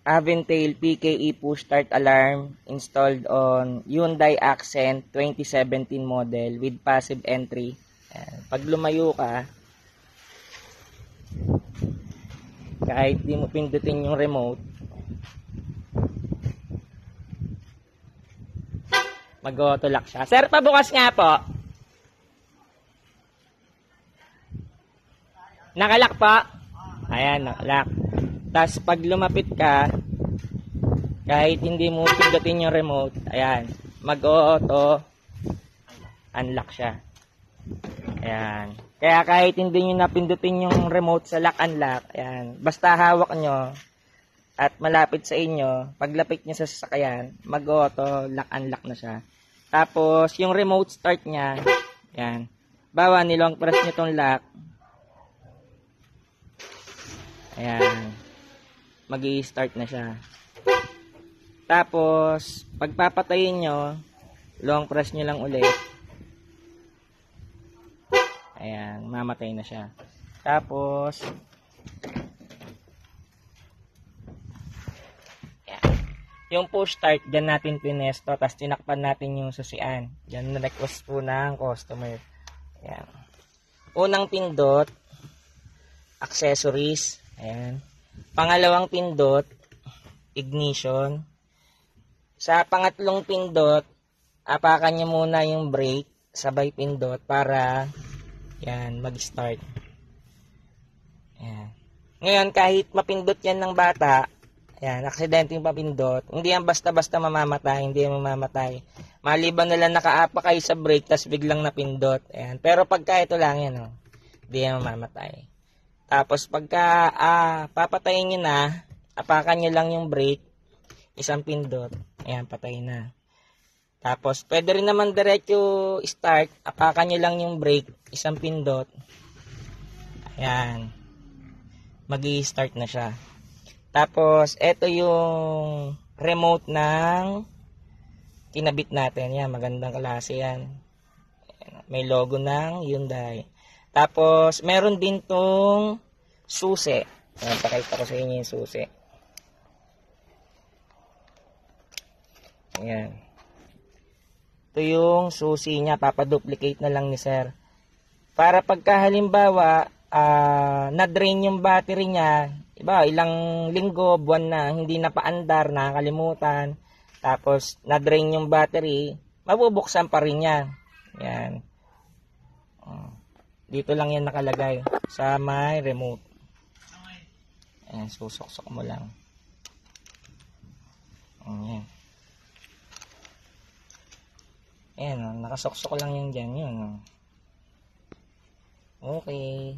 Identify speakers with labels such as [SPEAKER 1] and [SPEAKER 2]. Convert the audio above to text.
[SPEAKER 1] Aventail PKE push start alarm installed on Hyundai Accent 2017 model with passive entry. Ayan. Pag lumayo ka, kahit di mo pindutin yung remote, mag-auto lock siya. Sir, pabukas nga po. Nakalock po. Ayan, nakalock. Tapos pag lumapit ka, kahit hindi mo pindutin yung remote, ayan, mag-auto unlock siya. Ayan. Kaya kahit hindi nyo napindutin yung remote sa lock unlock, ayan, basta hawak nyo at malapit sa inyo, paglapit nyo sa sasakyan, mag-auto lock unlock na siya. Tapos yung remote start niya, ayan, bawa nilong press nyo tong lock, ayan, mag-i-start na siya. Tapos pagpapatayin nyo, long press nyo lang ulit, ayan, mamatay na siya. Tapos ayan, yung push start, dyan natin pinesto, tapos tinakpan natin yung susian. Dyan na request po ng customer. Ayan. Unang pindot, accessories. Ayan. Pangalawang pindot, ignition. Sa pangatlong pindot, apakan nyo muna yung brake, sabay pindot para yan, mag-start. Ayan. Ngayon, kahit mapindot yan ng bata, ayan, aksidente yung papindot, hindi yan basta-basta mamamatay, hindi yan mamamatay. Maliban na lang nakaapa kayo sa brake, tas biglang napindot. Ayan. Pero pagka ito lang yan, oh, hindi yan mamamatay. Tapos pagka papatayin nyo na, apakan nyo lang yung brake, isang pindot, ayan, patay na. Tapos pwede rin naman diretso start, apakan nyo lang yung brake, isang pindot, ayan, mag-i-start na siya. Tapos ito yung remote ng kinabit natin, yan, magandang klase yan. May logo ng Hyundai. Tapos, meron din tong susi. Ayan, pakita ko sa inyo yung susi. Ayan. Ito yung susi niya. Papaduplicate na lang ni sir. Para pagka halimbawa, na-drain yung battery niya, iba, ilang linggo, buwan na, hindi na paandar, nakakalimutan. Tapos, na-drain yung battery, mabubuksan pa rin niya. Ayan. Dito lang yan nakalagay sa may remote. Ayan, susok-sok mo lang. Ayan. Ayan, nakasok-sok lang yung dyan. Yun. Okay.